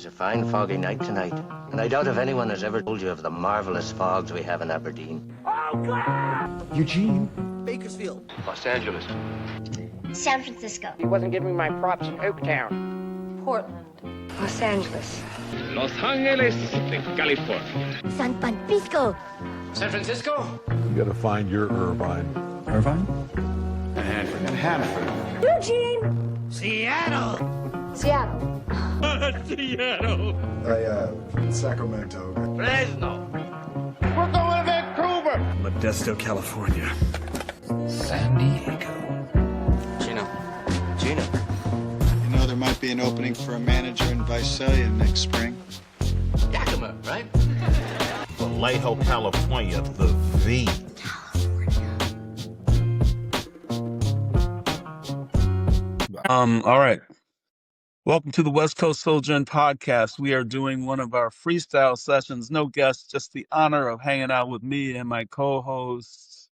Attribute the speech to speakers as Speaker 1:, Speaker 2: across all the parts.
Speaker 1: It's a fine foggy night tonight, and I doubt if anyone has ever told you of the marvelous fogs we have in Aberdeen.
Speaker 2: Eugene.
Speaker 3: Bakersfield.
Speaker 1: Los Angeles.
Speaker 4: San Francisco.
Speaker 5: He wasn't giving me my props in Oaktown.
Speaker 4: Portland.
Speaker 6: Los Angeles.
Speaker 7: Los Angeles de California.
Speaker 4: San Francisco.
Speaker 1: San Francisco?
Speaker 2: You gotta find your Irvine.
Speaker 3: Irvine?
Speaker 2: Hanford.
Speaker 4: Eugene.
Speaker 1: Seattle.
Speaker 4: Seattle.
Speaker 7: Seattle.
Speaker 8: Sacramento.
Speaker 1: Fresno.
Speaker 7: We're going to Vancouver.
Speaker 3: Modesto, California.
Speaker 2: San Diego.
Speaker 1: Gina.
Speaker 8: You know, there might be an opening for a manager in Visalia next spring.
Speaker 1: Yakima, right?
Speaker 9: Vallejo, California, the V.
Speaker 10: All right. Welcome to the West Coast Sojourn podcast. We are doing one of our freestyle sessions. No guests, just the honor of hanging out with me and my co-host,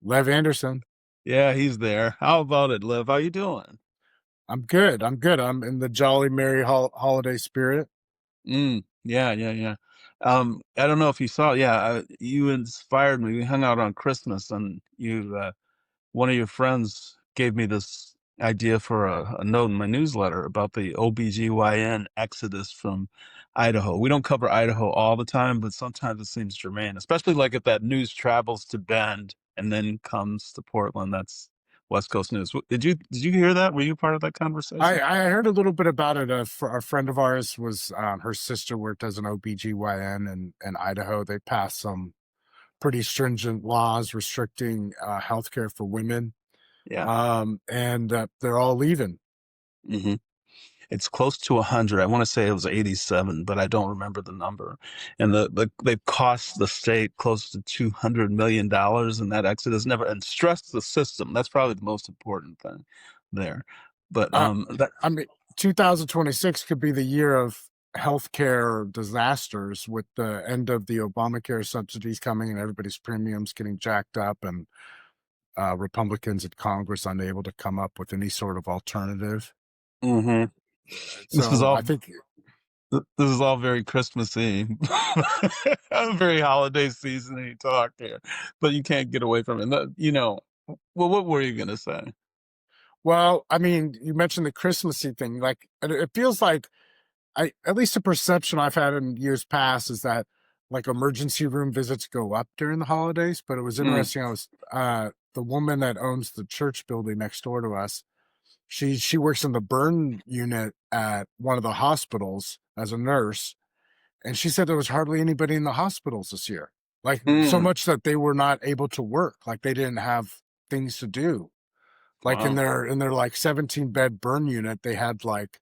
Speaker 11: Lev Anderson.
Speaker 10: Yeah, he's there. How about it, Lev? How you doing?
Speaker 11: I'm good. I'm in the jolly, merry holiday spirit.
Speaker 10: Yeah. I don't know if you saw. Yeah, you inspired me. We hung out on Christmas, and one of your friends gave me this idea for a note in my newsletter about the OB-GYN exodus from Idaho. We don't cover Idaho all the time, but sometimes it seems germane, especially like if that news travels to Bend and then comes to Portland. That's West Coast news. Did you hear that? Were you part of that conversation?
Speaker 11: I heard a little bit about it. A friend of ours was her sister worked as an OB-GYN in Idaho. They passed some pretty stringent laws restricting healthcare for women.
Speaker 10: Yeah.
Speaker 11: And they're all leaving.
Speaker 10: Mm-hmm. It's close to 100. I want to say it was 87, but I don't remember the number. And they cost the state close to $200 million in that exodus. And stressed the system. That's probably the most important thing there. But
Speaker 11: 2026 could be the year of healthcare disasters with the end of the Obamacare subsidies coming and everybody's premiums getting jacked up and Republicans in Congress unable to come up with any sort of alternative.
Speaker 10: Mm-hmm.
Speaker 11: So I think
Speaker 10: this is all very Christmassy, very holiday season-y talk here, but you can't get away from it. Well, what were you going to say?
Speaker 11: Well, I mean, you mentioned the Christmassy thing. Like, it feels like at least the perception I've had in years past is that like emergency room visits go up during the holidays. But it was interesting. I was the woman that owns the church building next door to us. She works in the burn unit at one of the hospitals as a nurse, and she said there was hardly anybody in the hospitals this year. Like so much that they were not able to work. Like they didn't have things to do. Like in their like 17-bed burn unit, they had like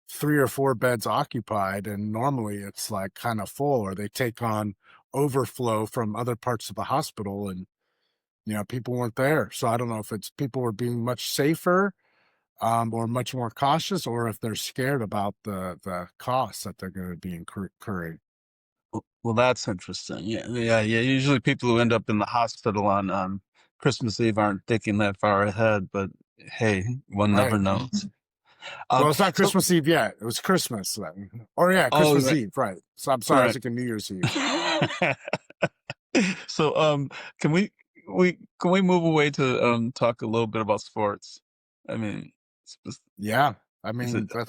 Speaker 11: 3 or 4 beds occupied, and normally it's like kind of full, or they take on overflow from other parts of the hospital, and people weren't there. So I don't know if it's people were being much safer or much more cautious, or if they're scared about the costs that they're going to be incurring.
Speaker 10: Well, that's interesting. Yeah. Usually people who end up in the hospital on Christmas Eve aren't thinking that far ahead, but hey, one never knows.
Speaker 11: Well, it's not Christmas Eve yet. It was Christmas then. Or Christmas Eve, right. So I'm sorry, I was thinking New Year's Eve.
Speaker 10: So can we move away to talk a little bit about sports? I mean,
Speaker 11: that's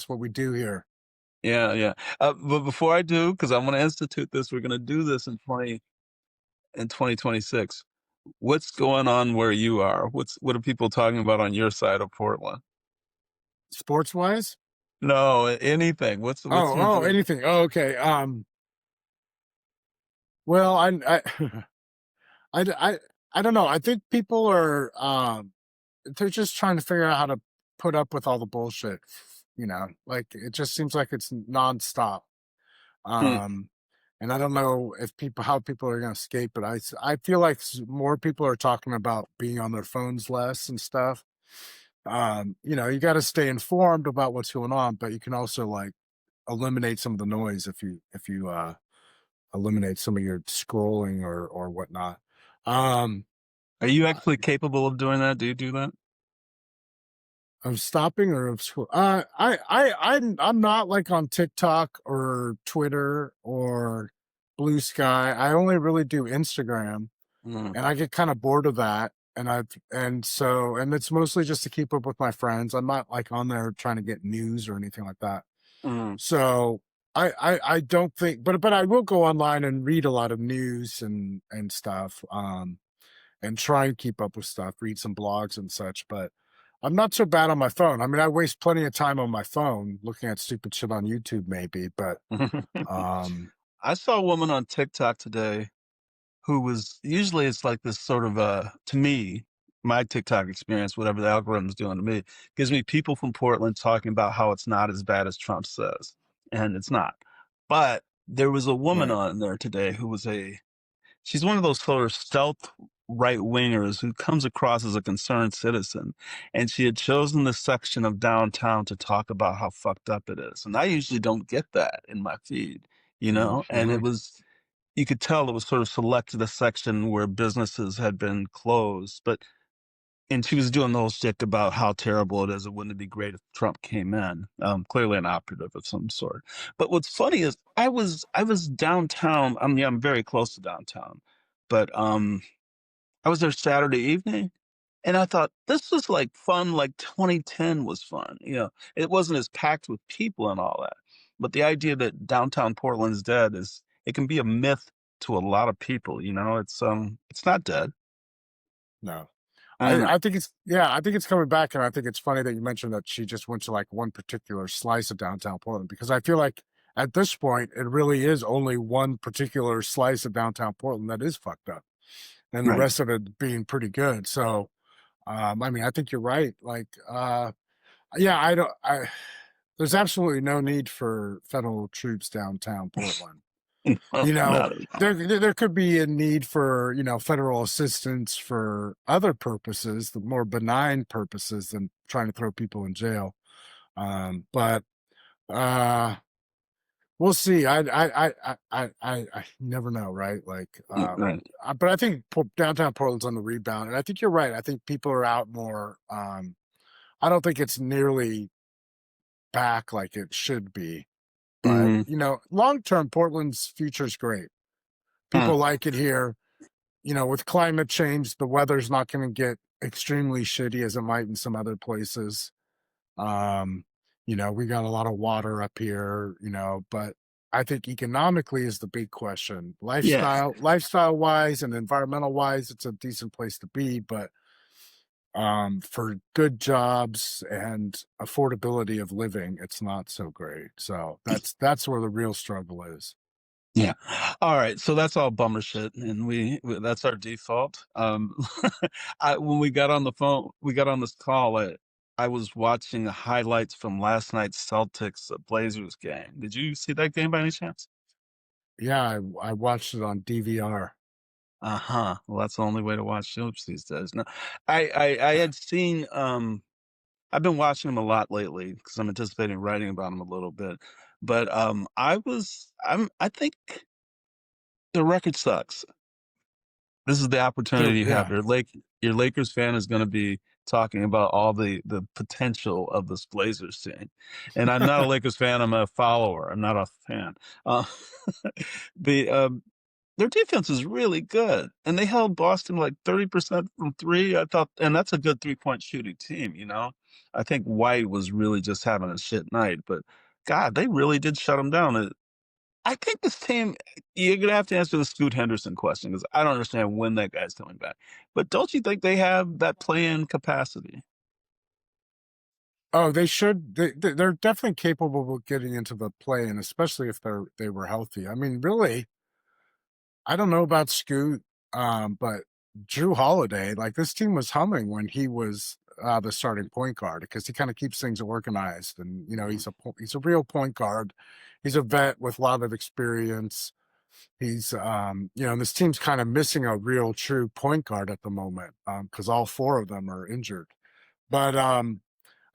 Speaker 11: what we do here.
Speaker 10: Yeah. But before I do, because I'm going to institute this, we're going to do this in 2026. What's going on where you are? What are people talking about on your side of Portland?
Speaker 11: Sports wise?
Speaker 10: No, anything. What's
Speaker 11: anything. Oh, okay. Well, I don't know. I think people are they're just trying to figure out how to put up with all the bullshit. Like it just seems like it's nonstop. And I don't know how people are going to escape it. I feel like more people are talking about being on their phones less and stuff. You got to stay informed about what's going on, but you can also like eliminate some of the noise if you eliminate some of your scrolling or whatnot.
Speaker 10: Are you actually capable of doing that? Do you do that?
Speaker 11: Of stopping or of school? I'm not like on TikTok or Twitter or Blue Sky. I only really do Instagram,
Speaker 10: Mm,
Speaker 11: and I get kind of bored of that. And it's mostly just to keep up with my friends. I'm not like on there trying to get news or anything like that.
Speaker 10: mm,
Speaker 11: So I don't think, but I will go online and read a lot of news and stuff. And try and keep up with stuff, read some blogs and such. But I'm not so bad on my phone. I mean, I waste plenty of time on my phone looking at stupid shit on YouTube, maybe. But um,
Speaker 10: I saw a woman on TikTok today who was usually it's like this sort of to me, my TikTok experience, whatever the algorithm's doing to me, gives me people from Portland talking about how it's not as bad as Trump says. And it's not. But there was a woman
Speaker 11: right.
Speaker 10: on there today who was she's one of those sort of stealth right wingers who comes across as a concerned citizen. And she had chosen the section of downtown to talk about how fucked up it is. And I usually don't get that in my feed, and
Speaker 11: Mhm.
Speaker 10: you could tell it was sort of selected a section where businesses had been closed, and she was doing the whole shtick about how terrible it is. It wouldn't it be great if Trump came in? Clearly an operative of some sort. But what's funny is I was downtown. I mean, I'm very close to downtown, but I was there Saturday evening, and I thought this was like fun, like 2010 was fun. It wasn't as packed with people and all that. But the idea that downtown Portland's dead it can be a myth to a lot of people. It's not dead.
Speaker 11: No.
Speaker 10: And
Speaker 11: I think I think it's coming back, and I think it's funny that you mentioned that she just went to like one particular slice of downtown Portland, because I feel like at this point it really is only one particular slice of downtown Portland that is fucked up, and the
Speaker 10: right.
Speaker 11: rest of it being pretty good. So I mean, I think you're right. Like yeah, I there's absolutely no need for federal troops downtown Portland. You know,
Speaker 10: Not at all.
Speaker 11: there could be a need for, federal assistance for other purposes, the more benign purposes than trying to throw people in jail. But uh we'll see. I never know, right? Like
Speaker 10: Right.
Speaker 11: but I think downtown Portland's on the rebound, and I think you're right. I think people are out more. I don't think it's nearly back like it should be. But,
Speaker 10: Mhm.
Speaker 11: long term, Portland's future is great.
Speaker 10: Huh.
Speaker 11: People like it here. With climate change, the weather's not going to get extremely shitty as it might in some other places. Um, we got a lot of water up here, but I think economically is the big question.
Speaker 10: Yeah.
Speaker 11: Lifestyle wise and environmental wise, it's a decent place to be, but for good jobs and affordability of living, it's not so great. So that's where the real struggle is.
Speaker 10: Yeah. All right. So that's all bummer shit, and that's our default. When we got on this call. I was watching the highlights from last night's Celtics Blazers game. Did you see that game by any chance?
Speaker 11: Yeah, I watched it on DVR.
Speaker 10: Uh-huh. Well, that's the only way to watch soaps these days. No, I had seen. I've been watching them a lot lately because I'm anticipating writing about them a little bit. But I think the record sucks. This is the opportunity you have.
Speaker 11: Yeah.
Speaker 10: Your Lakers fan is going to be talking about all the potential of this Blazers team, and I'm not a Lakers fan. I'm a follower. I'm not a fan. Uh, the Their defense is really good, and they held Boston like 30% from three. I thought, and that's a good 3-point shooting team. I think White was really just having a shit night, but God, they really did shut him down. I think this team, you're gonna have to answer the Scoot Henderson question because I don't understand when that guy's coming back. But don't you think they have that play-in capacity?
Speaker 11: Oh, they should. They're definitely capable of getting into the play, and especially if they were healthy. I mean, really, I don't know about Scoot, but Drew Holiday, like this team was humming when he was the starting point guard, because he kind of keeps things organized, and he's a real point guard. He's a vet with a lot of experience. He's and this team's kind of missing a real true point guard at the moment, because all four of them are injured. But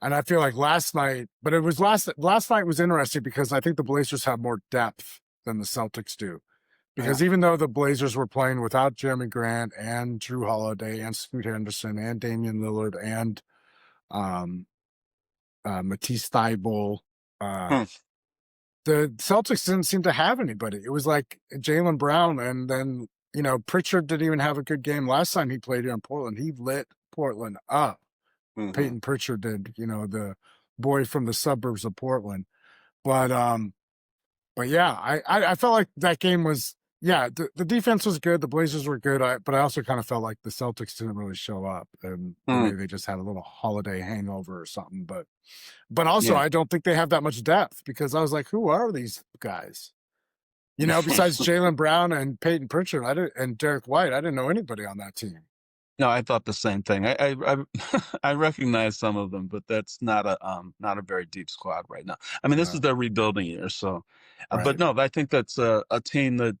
Speaker 11: and I feel like last night was interesting because I think the Blazers have more depth than the Celtics do.
Speaker 10: Yeah.
Speaker 11: Because even though the Blazers were playing without Jeremy Grant and Drew Holiday and Scoot Henderson and Damian Lillard and Matisse Thybulle.
Speaker 10: Hmm.
Speaker 11: The Celtics didn't seem to have anybody. It was like Jaylen Brown, and then Pritchard didn't even have a good game last time he played here in Portland. He lit Portland up.
Speaker 10: Mhm.
Speaker 11: Peyton Pritchard did, the boy from the suburbs of Portland. But yeah, I felt like that game was the defense was good, the Blazers were good, but I also kind of felt like the Celtics didn't really show up, and maybe they just had a little holiday hangover or something. But also
Speaker 10: Yeah.
Speaker 11: I don't think they have that much depth, because I was like, who are these guys? Besides Jaylen Brown and Peyton Pritchard, and Derek White, I didn't know anybody on that team.
Speaker 10: No, I thought the same thing. I I recognize some of them, but that's not a very deep squad right now. I mean, this is their rebuilding year, so. But
Speaker 11: Right.
Speaker 10: no, I think that's a team that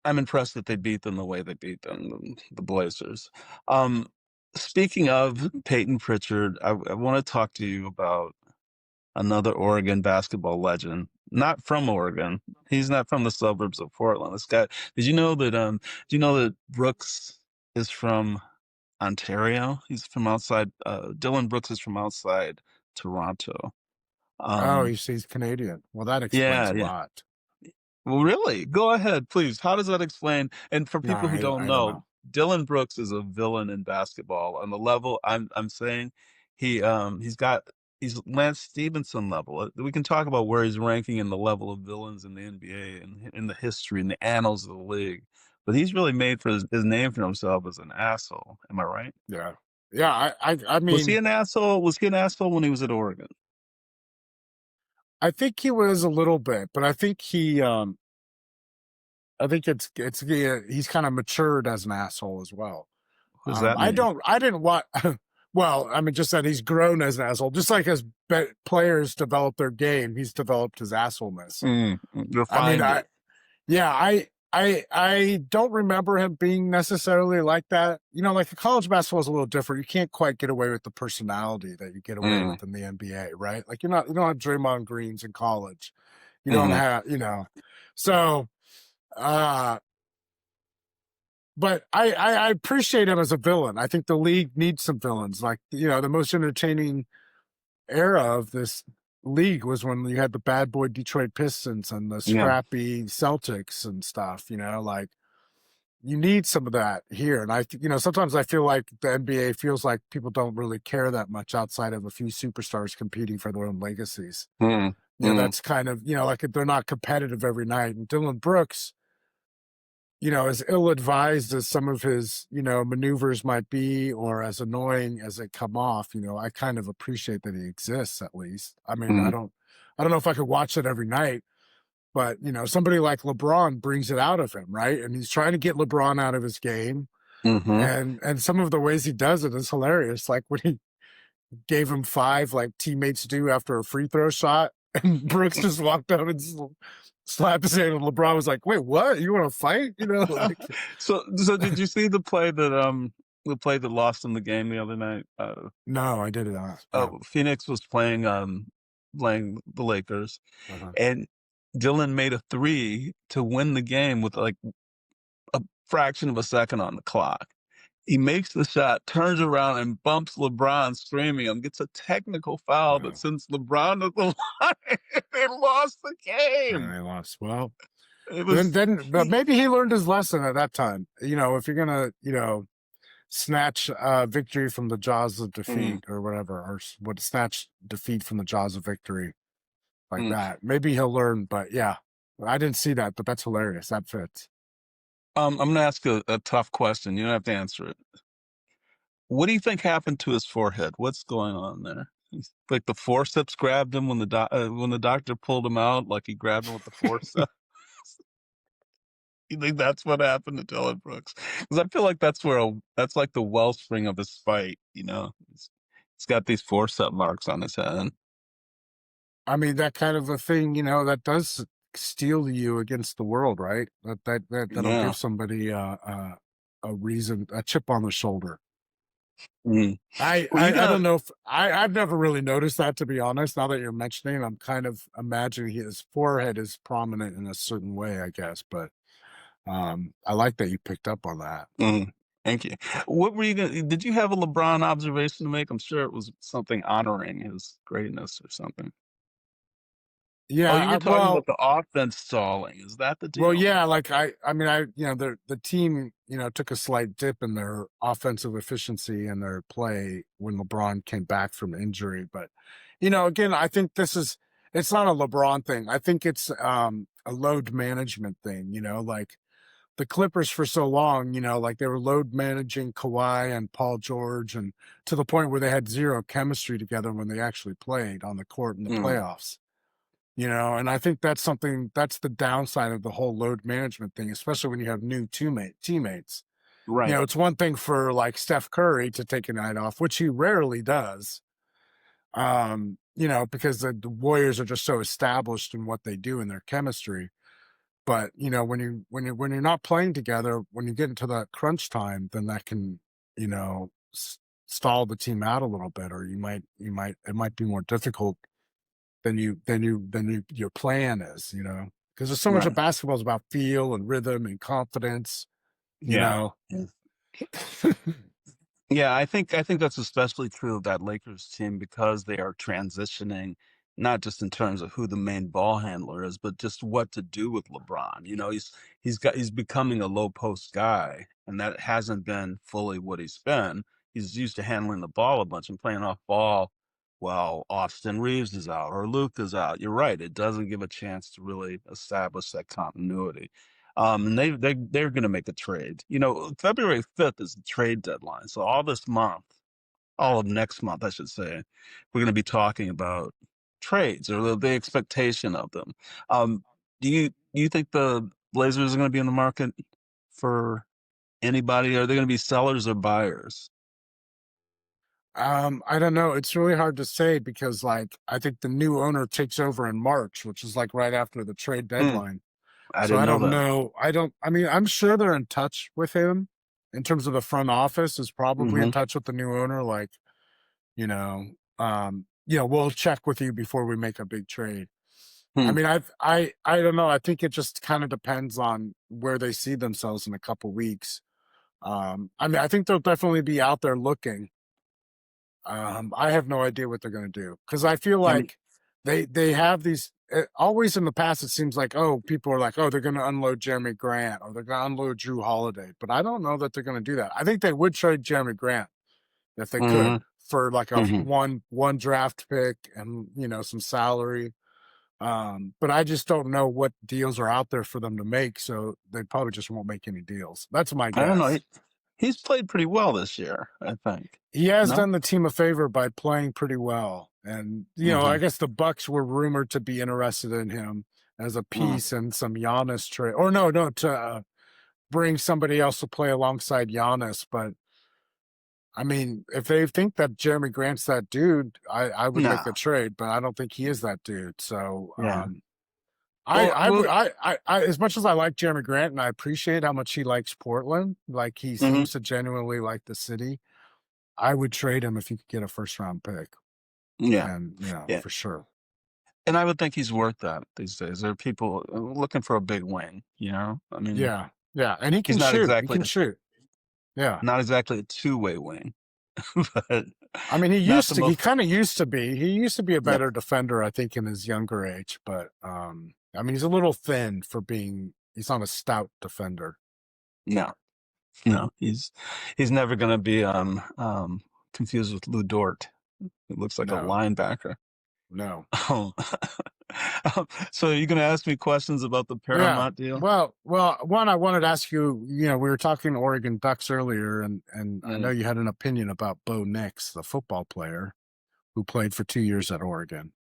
Speaker 10: I'm impressed that they beat them the way they beat them, the Blazers. Um, Speaking of Peyton Pritchard, I want to talk to you about another Oregon basketball legend. Not from Oregon. He's not from the suburbs of Portland. This guy. Did you know that Brooks is from Ontario? He's from outside. Dylan Brooks is from outside Toronto.
Speaker 11: Oh,
Speaker 10: Um,
Speaker 11: he's Canadian. Well, that explains
Speaker 10: yeah,
Speaker 11: a
Speaker 10: yeah.
Speaker 11: lot.
Speaker 10: Well, really? Go ahead, please. How does that explain? And for
Speaker 11: No,
Speaker 10: people who don't
Speaker 11: I don't
Speaker 10: know,
Speaker 11: know.
Speaker 10: Dylan Brooks is a villain in basketball. On the level I'm saying, he's Lance Stevenson level. We can talk about where he's ranking in the level of villains in the NBA and in the history and the annals of the league. But he's really made for his name for himself as an asshole. Am I right?
Speaker 11: Yeah. Yeah, I
Speaker 10: Was he
Speaker 11: mean,
Speaker 10: an asshole? Was he an asshole when he was at Oregon?
Speaker 11: I think he was a little bit, but I think he's kind of matured as an asshole as well.
Speaker 10: What does that mean?
Speaker 11: I didn't want well, I mean, just that he's grown as an asshole, just like as players develop their game, he's developed his assholeness. I mean,
Speaker 10: Refined it.
Speaker 11: I don't remember him being necessarily like that. Like college basketball is a little different. You can't quite get away with the personality that you get away with in the NBA, right? Like you don't have Draymond Greens in college. You don't have, so but I appreciate him as a villain. I think the league needs some villains. Like, the most entertaining era of this league was when you had the bad boy Detroit Pistons and the
Speaker 10: Yeah.
Speaker 11: scrappy Celtics and stuff, like you need some of that here. And sometimes I feel like the NBA feels like people don't really care that much outside of a few superstars competing for their own legacies. That's kind of, like they're not competitive every night. And Dylan Brooks, as ill-advised as some of his, maneuvers might be, or as annoying as they come off, I kind of appreciate that he exists at least. I mean, I don't know if I could watch it every night, but somebody like LeBron brings it out of him, right? And he's trying to get LeBron out of his game. And some of the ways he does it is hilarious. Like when he gave him 5 like teammates do after a free throw shot, and Brooks just walked up and slapped his hand, and LeBron was like, "Wait, what? You want to fight?" Like,
Speaker 10: So did you see the play that lost him the game the other night?
Speaker 11: no, I did not. No.
Speaker 10: Phoenix was playing the Lakers, and Dylan made a 3 to win the game with like a fraction of a second on the clock. He makes the shot, turns around and bumps LeBron, screaming him, gets a technical foul, but since LeBron is the line, they lost the game.
Speaker 11: They lost. Well,
Speaker 10: It was
Speaker 11: but maybe he learned his lesson at that time. If you're gonna, snatch victory from the jaws of defeat or whatever, or snatch defeat from the jaws of victory, like that. Maybe he'll learn. But yeah, I didn't see that, but that's hilarious. That fits.
Speaker 10: I'm gonna ask a tough question. You don't have to answer it. What do you think happened to his forehead? What's going on there? Like the forceps grabbed him when the doctor pulled him out, like he grabbed him with the forceps. You think that's what happened to Dylan Brooks? Because I feel like that's like the wellspring of his fight. He's got these forceps marks on his head.
Speaker 11: I mean, that kind of a thing, that does steel you against the world, right? That'll give somebody a reason, a chip on the shoulder. I don't know if I've never really noticed that, to be honest. Now that you're mentioning, I'm kind of imagining his forehead is prominent in a certain way, I guess. But I like that you picked up on that.
Speaker 10: Thank you. What were you gonna did you have a LeBron observation to make? I'm sure it was something honoring his greatness or something. Oh,
Speaker 11: Yeah,
Speaker 10: you were talking about the offense stalling. Is that the
Speaker 11: well,
Speaker 10: deal?
Speaker 11: yeah, like I mean, the team, took a slight dip in their offensive efficiency and their play when LeBron came back from injury. But, again, I think it's not a LeBron thing. I think it's a load management thing, like the Clippers for so long, like they were load managing Kawhi and Paul George, and to the point where they had zero chemistry together when they actually played on the court in the playoffs. And I think that's the downside of the whole load management thing, especially when you have new teammates.
Speaker 10: Right.
Speaker 11: It's one thing for like Steph Curry to take a night off, which he rarely does. Because the Warriors are just so established in what they do in their chemistry. But when you're not playing together, when you get into that crunch time, then that can, stall the team out a little bit, or it might be more difficult than your plan is, because there's so much of
Speaker 10: Right.
Speaker 11: basketball is about feel and rhythm and confidence,
Speaker 10: Yeah. Yeah, I think that's especially true of that Lakers team because they are transitioning, not just in terms of who the main ball handler is, but just what to do with LeBron. He's becoming a low post guy, and that hasn't been fully what he's been. He's used to handling the ball a bunch and playing off ball while Austin Reeves is out or Luke is out. You're right; it doesn't give a chance to really establish that continuity. And they're going to make a trade. February 5th is the trade deadline. So all of next month, I should say, we're going to be talking about trades or the expectation of them. Do you think the Blazers are going to be in the market for anybody? Are they going to be sellers or buyers?
Speaker 11: I don't know. It's really hard to say because, like, I think the new owner takes over in March, which is like right after the trade deadline.
Speaker 10: I
Speaker 11: So
Speaker 10: didn't
Speaker 11: I
Speaker 10: know
Speaker 11: don't
Speaker 10: that.
Speaker 11: know. I mean, I'm sure they're in touch with him in terms of the front office is probably in
Speaker 10: Hmm.
Speaker 11: touch with the new owner. Like, we'll check with you before we make a big trade. I
Speaker 10: Hmm.
Speaker 11: mean, I don't know. I think it just kind of depends on where they see themselves in a couple weeks. I mean, I think they'll definitely be out there looking. I have no idea what they're going to do because I feel
Speaker 10: I mean,
Speaker 11: like they have these. Always in the past, it seems like people are like, they're going to unload Jeremy Grant or they're going to unload Drew Holiday, but I don't know that they're going to do that. I think they would trade Jeremy Grant if they
Speaker 10: hmm
Speaker 11: could for like a
Speaker 10: hmm
Speaker 11: one draft pick and some salary. But I just don't know what deals are out there for them to make, so they probably just won't make any deals. That's my
Speaker 10: I don't know.
Speaker 11: guess.
Speaker 10: He's played pretty well this year, I think.
Speaker 11: He has
Speaker 10: No.
Speaker 11: done the team a favor by playing pretty well, and I
Speaker 10: Hmm.
Speaker 11: guess the Bucks were rumored to be interested in him as a piece and some Giannis trade, or no, to bring somebody else to play alongside Giannis. But I mean, if they think that Jeremy Grant's that dude, I would
Speaker 10: No.
Speaker 11: make a trade, but I don't think he is that dude. So,
Speaker 10: Yeah.
Speaker 11: I,
Speaker 10: Well,
Speaker 11: I,
Speaker 10: well.
Speaker 11: would- I, as much as I like Jeremy Grant and I appreciate how much he likes Portland, like he
Speaker 10: Mhm.
Speaker 11: seems to genuinely like the city, I would trade him if you could get a first round pick.
Speaker 10: Yeah.
Speaker 11: And,
Speaker 10: Yeah.
Speaker 11: for sure.
Speaker 10: And I would think he's worth that these days. There are people looking for a big wing, I mean,
Speaker 11: Yeah. Yeah. And he
Speaker 10: he's
Speaker 11: can shoot. He can shoot. Yeah.
Speaker 10: not exactly a two-way wing, but
Speaker 11: I mean,
Speaker 10: not the
Speaker 11: he
Speaker 10: most.
Speaker 11: kind of used to be. He used to be a
Speaker 10: Yeah.
Speaker 11: better defender, I think, in his younger age. But, I mean, he's a little thin he's not a stout defender.
Speaker 10: No, no, he's never going to be confused with Lou Dort. It looks like a
Speaker 11: No,
Speaker 10: linebacker.
Speaker 11: no.
Speaker 10: Oh. So are you going to ask me questions about the
Speaker 11: Yeah.
Speaker 10: Paramount deal?
Speaker 11: Well, one, I wanted to ask you, we were talking Oregon Ducks earlier, and I know you had an opinion about Bo Nix, the football player who played for 2 years at Oregon.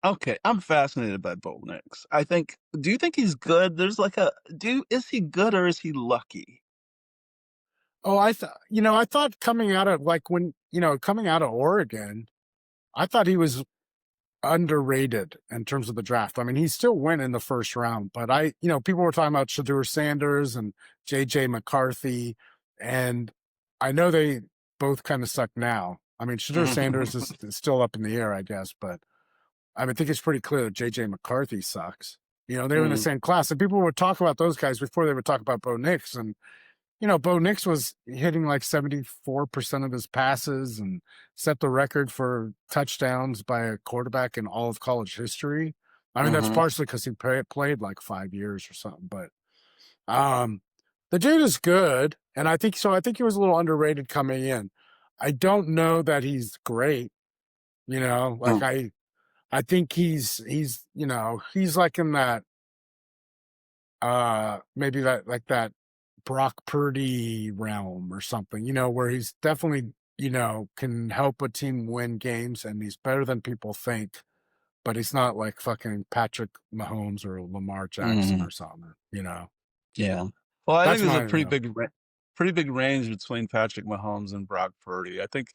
Speaker 10: Okay, I'm fascinated by Bo Nix. Do you think he's good? Is he good or is he lucky?
Speaker 11: Oh, I thought coming out of coming out of Oregon, I thought he was underrated in terms of the draft. I mean, he still went in the first round, but people were talking about Shadur Sanders and JJ McCarthy, and I know they both kind of suck now. I mean, Shadur Sanders is still up in the air, I guess, but I think it's pretty clear that JJ McCarthy sucks. They were in the same class, and people would talk about those guys before they would talk about Bo Nix, and Bo Nix was hitting like 74% of his passes and set the record for touchdowns by a quarterback in all of college history. I mean, that's partially because he played like 5 years or something, but the dude is good, and I think so. I think he was a little underrated coming in. I don't know that he's great. Like I think he's he's like in that maybe that Brock Purdy realm or something, where he's definitely, can help a team win games and he's better than people think, but he's not like fucking Patrick Mahomes or Lamar Jackson or something,
Speaker 10: Yeah. Well, I
Speaker 11: That's
Speaker 10: think there's a
Speaker 11: my,
Speaker 10: pretty big range between Patrick Mahomes and Brock Purdy. I think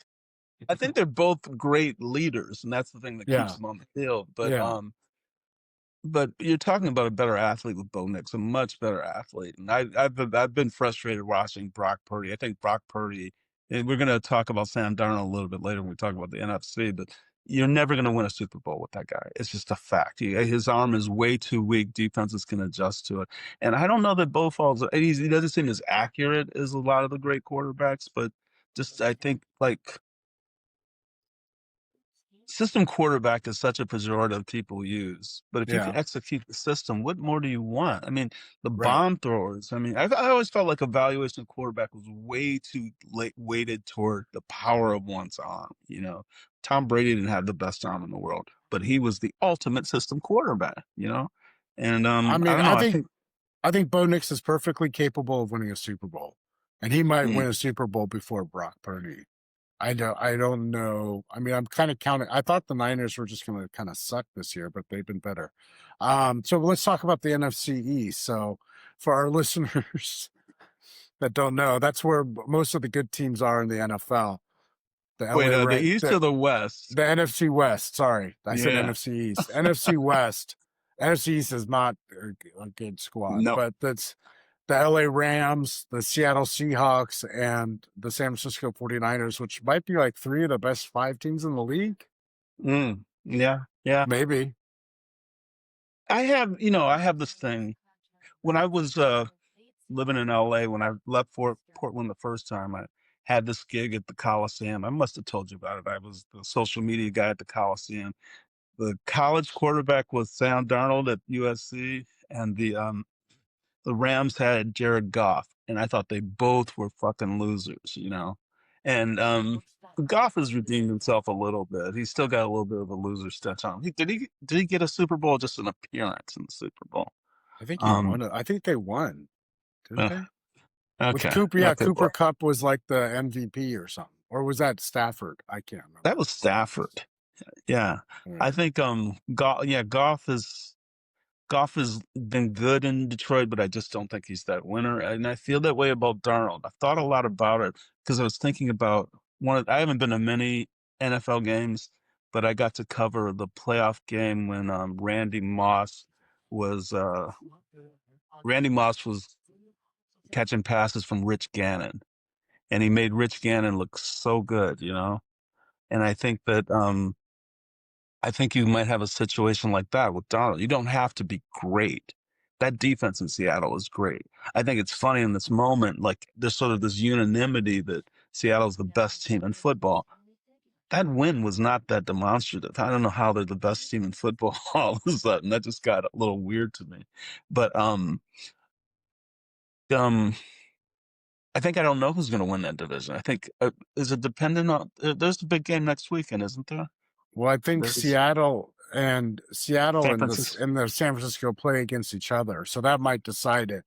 Speaker 10: they're both great leaders, and that's the thing that keeps
Speaker 11: yeah,
Speaker 10: them on the field.
Speaker 11: yeah.
Speaker 10: But you're talking about a better athlete with Bo Nix, a much better athlete. And I've been frustrated watching Brock Purdy. I think Brock Purdy, and we're going to talk about Sam Darnold a little bit later when we talk about the NFC, but you're never going to win a Super Bowl with that guy. It's just a fact. His arm is way too weak. Defenses can adjust to it. And I don't know that Bo falls. He doesn't seem as accurate as a lot of the great quarterbacks, but just I think like system quarterback is such a pejorative people use, but if you can
Speaker 11: Yeah.
Speaker 10: execute the system, what more do you want? I mean, the
Speaker 11: Right.
Speaker 10: bomb throwers. I mean, I always felt like evaluation of quarterback was way too weighted toward the power of one's arm. Tom Brady didn't have the best arm in the world, but he was the ultimate system quarterback. And
Speaker 11: I
Speaker 10: I
Speaker 11: mean,
Speaker 10: don't know.
Speaker 11: I think Bo Nix is perfectly capable of winning a Super Bowl, and he might
Speaker 10: Mm,
Speaker 11: win a Super Bowl before Brock Purdy. I don't know. I mean, I'm kind of counting. I thought the Niners were just going to kind of suck this year, but they've been better. So let's talk about the NFC East. So for our listeners that don't know, that's where most of the good teams are in the NFL. The
Speaker 10: wait,
Speaker 11: LA
Speaker 10: the East or the West?
Speaker 11: the NFC West. Sorry, I said
Speaker 10: Yeah.
Speaker 11: NFC East. NFC West. NFC East is not a good squad,
Speaker 10: No.
Speaker 11: but that's the LA Rams, the Seattle Seahawks, and the San Francisco 49ers, which might be like 3 of the best 5 teams in the league.
Speaker 10: Yeah. Yeah.
Speaker 11: Maybe.
Speaker 10: I have this thing when I was living in LA, when I left Portland the first time, I had this gig at the Coliseum. I must have told you about it. I was the social media guy at the Coliseum. The college quarterback was Sam Darnold at USC, and the Rams had Jared Goff, and I thought they both were fucking losers. And Goff has redeemed himself a little bit. He's still got a little bit of a loser stitch on him. Did he get a Super Bowl? Just an appearance in the Super Bowl?
Speaker 11: I think he won it. I think they won. Didn't
Speaker 10: Uh,
Speaker 11: they? With
Speaker 10: okay.
Speaker 11: Cooper, yeah,
Speaker 10: Okay.
Speaker 11: Cooper
Speaker 10: Well,
Speaker 11: Cup was like the MVP or something. Or was that Stafford? I can't remember.
Speaker 10: that was Stafford. Yeah. I think Goff has been good in Detroit, but I just don't think he's that winner. And I feel that way about Darnold. I've thought a lot about it because I was thinking about I haven't been to many NFL games, but I got to cover the playoff game when was Randy Moss was catching passes from Rich Gannon, and he made Rich Gannon look so good. And I think that I think you might have a situation like that with Donald. You don't have to be great. That defense in Seattle is great. I think it's funny in this moment, like there's sort of this unanimity that Seattle's the best team in football. That win was not that demonstrative. I don't know how they're the best team in football all of a sudden. That just got a little weird to me. But I think I don't know who's going to win that division. I think is it dependent on? There's a big game next weekend, isn't there?
Speaker 11: Well, I think
Speaker 10: There's
Speaker 11: Seattle and
Speaker 10: San Francisco.
Speaker 11: the San Francisco play against each other, so that might decide it.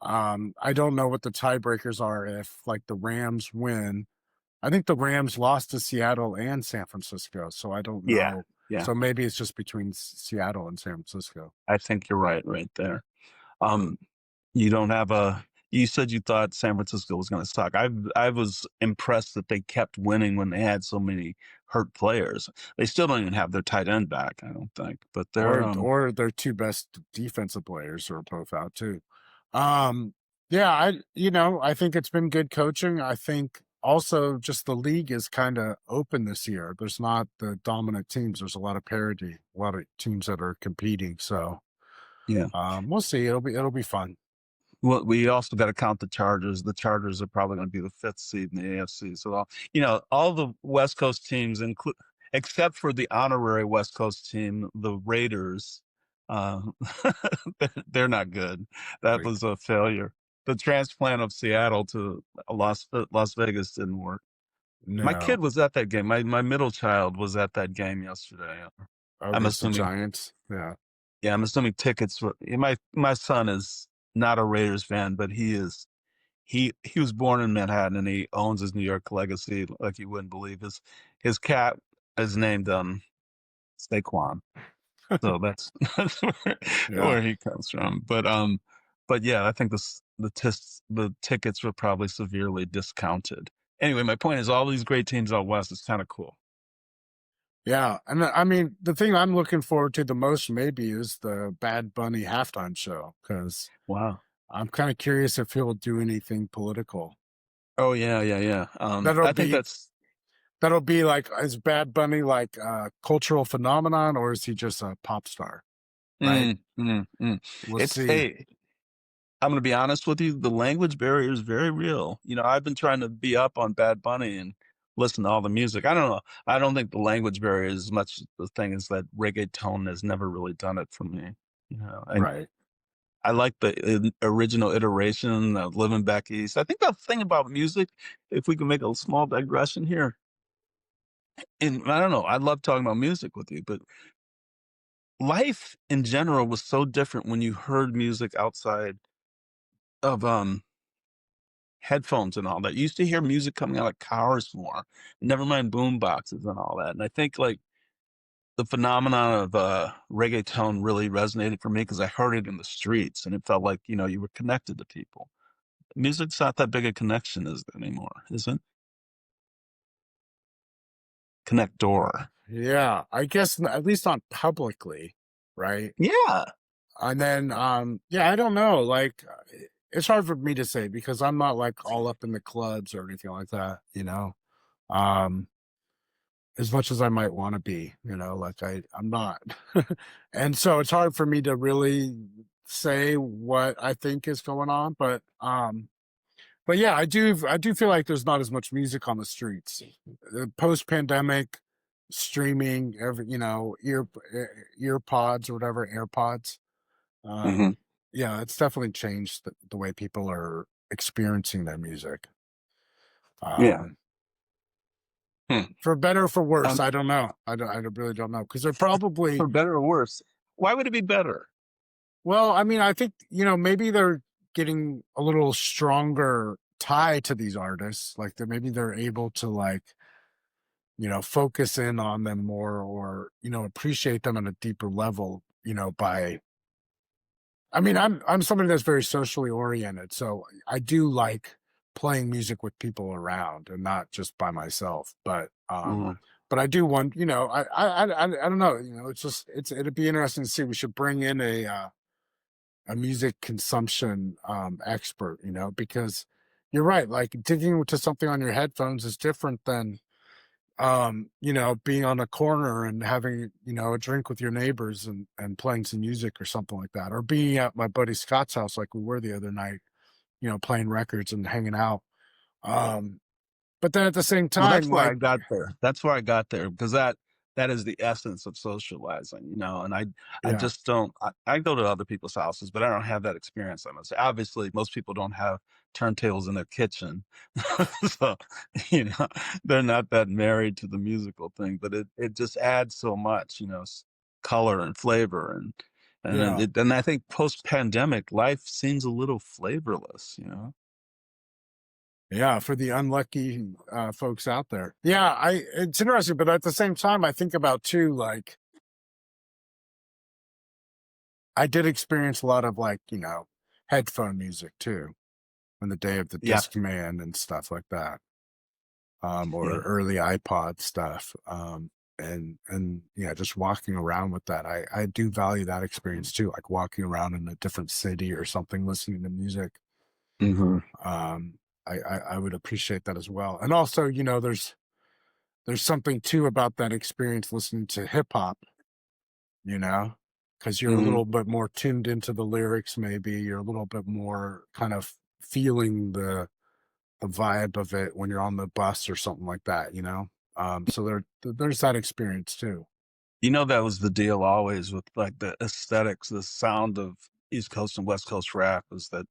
Speaker 11: I don't know what the tiebreakers are if like the Rams win. I think the Rams lost to Seattle and San Francisco, so I don't
Speaker 10: Yeah,
Speaker 11: know.
Speaker 10: yeah.
Speaker 11: So maybe it's just between Seattle and San Francisco.
Speaker 10: I think you're right there. You don't have you said you thought San Francisco was going to suck. I was impressed that they kept winning when they had so many hurt players. They still don't even have their tight end back, I don't think. But they're
Speaker 11: Or their 2 best defensive players are both out too. Yeah, I think it's been good coaching. I think also just the league is kind of open this year. There's not the dominant teams. There's a lot of parity, a lot of teams that are competing. So
Speaker 10: yeah.
Speaker 11: we'll see. It'll be fun.
Speaker 10: Well, we also got to count the Chargers. The Chargers are probably going to be the 5th seed in the AFC. So, all the West Coast teams, except for the honorary West Coast team, the Raiders, uh, they're not good. That
Speaker 11: Like,
Speaker 10: was a failure. The transplant of Seattle to Las Vegas didn't work. My kid
Speaker 11: no.
Speaker 10: was at that game. My middle child was at that game yesterday. I'm
Speaker 11: Against the
Speaker 10: assuming,
Speaker 11: Giants. Yeah.
Speaker 10: yeah, I'm assuming tickets were. My son is not a Raiders fan, but he was born in Manhattan and he owns his New York legacy like you wouldn't believe. His cat is named Saquon, so that's, that's
Speaker 11: Yeah.
Speaker 10: where he comes from. But yeah, I think the tickets were probably severely discounted. Anyway, my point is all these great teams out west is kind of cool.
Speaker 11: Yeah. And I mean, the thing I'm looking forward to the most maybe is the Bad Bunny halftime show, because
Speaker 10: Wow.
Speaker 11: I'm kind of curious if he'll do anything political.
Speaker 10: Oh yeah, yeah, yeah.
Speaker 11: That'll
Speaker 10: I think
Speaker 11: be
Speaker 10: that's
Speaker 11: that'll be like, is Bad Bunny like a cultural phenomenon, or is he just a pop star? Right?
Speaker 10: mm, mm, mm.
Speaker 11: We'll
Speaker 10: It's
Speaker 11: see.
Speaker 10: hey, I'm gonna be honest with you. The language barrier is very real. I've been trying to be up on Bad Bunny and listen to all the music. I don't know. I don't think the language barrier is much the thing is that reggaeton has never really done it for me.
Speaker 11: Right.
Speaker 10: I like the original iteration of Living Back East. I think the thing about music, if we can make a small digression here, and I don't know, I love talking about music with you, but life in general was so different when you heard music outside of headphones and all that. You used to hear music coming out of cars more, never mind boom boxes and all that. And I think like the phenomenon of reggaeton really resonated for me because I heard it in the streets and it felt like, you were connected to people. Music's not that big a connection is it anymore, is it? Connector.
Speaker 11: Yeah. I guess at least not publicly. Right.
Speaker 10: Yeah.
Speaker 11: And then, yeah, I don't know. Like, it's hard for me to say because I'm not like all up in the clubs or anything like that. Um, as much as I might want to be, like I'm not. And so it's hard for me to really say what I think is going on. But yeah, I do feel like there's not as much music on the streets. Post pandemic, streaming, ear pods or whatever, AirPods.
Speaker 10: Hmm.
Speaker 11: Yeah, it's definitely changed the way people are experiencing their music.
Speaker 10: Yeah.
Speaker 11: Um,
Speaker 10: Hmm.
Speaker 11: for better or for worse,
Speaker 10: Um,
Speaker 11: I don't know. I really don't know because they're probably,
Speaker 10: for better or worse. Why would it be better?
Speaker 11: well, I mean, I think, maybe they're getting a little stronger tie to these artists. Like maybe they're able to like, focus in on them more or, appreciate them on a deeper level, by, I mean, I'm somebody that's very socially oriented, so I do like playing music with people around and not just by myself.
Speaker 10: Mhm.
Speaker 11: But I do want, I don't know, it's just it'd be interesting to see. We should bring in a music consumption expert, because you're right. Like digging to something on your headphones is different than being on a corner and having, a drink with your neighbors and playing some music or something like that, or being at my buddy Scott's house like we were the other night, playing records and hanging out. Um, but then at the same
Speaker 10: Well,
Speaker 11: time, like,
Speaker 10: That's where I got there because that is the essence of socializing, and I
Speaker 11: yeah,
Speaker 10: just don't I go to other people's houses, but I don't have that experience. I must say. Obviously, most people don't have turntables in their kitchen. So, you know, they're not that married to the musical thing, but it just adds so much, color and flavor
Speaker 11: yeah,
Speaker 10: and I think post pandemic life seems a little flavorless.
Speaker 11: yeah, for the unlucky folks out there. Yeah, it's interesting, but at the same time, I think about too, like, I did experience a lot of like, headphone music too in the day of the
Speaker 10: Yeah.
Speaker 11: Discman and stuff like that. Or
Speaker 10: Yeah.
Speaker 11: early iPod stuff. And yeah, just walking around with that. I do value that experience too, like walking around in a different city or something, listening to music.
Speaker 10: Hmm.
Speaker 11: I would appreciate that as well. And also, there's something too about that experience listening to hip hop, you know? because you're a little bit more tuned into the lyrics. Maybe you're a little bit more kind of feeling the vibe of it when you're on the bus or something like that, you know? So there's that experience too.
Speaker 10: You know, that was the deal always with like the aesthetics, the sound of East Coast and West Coast rap is that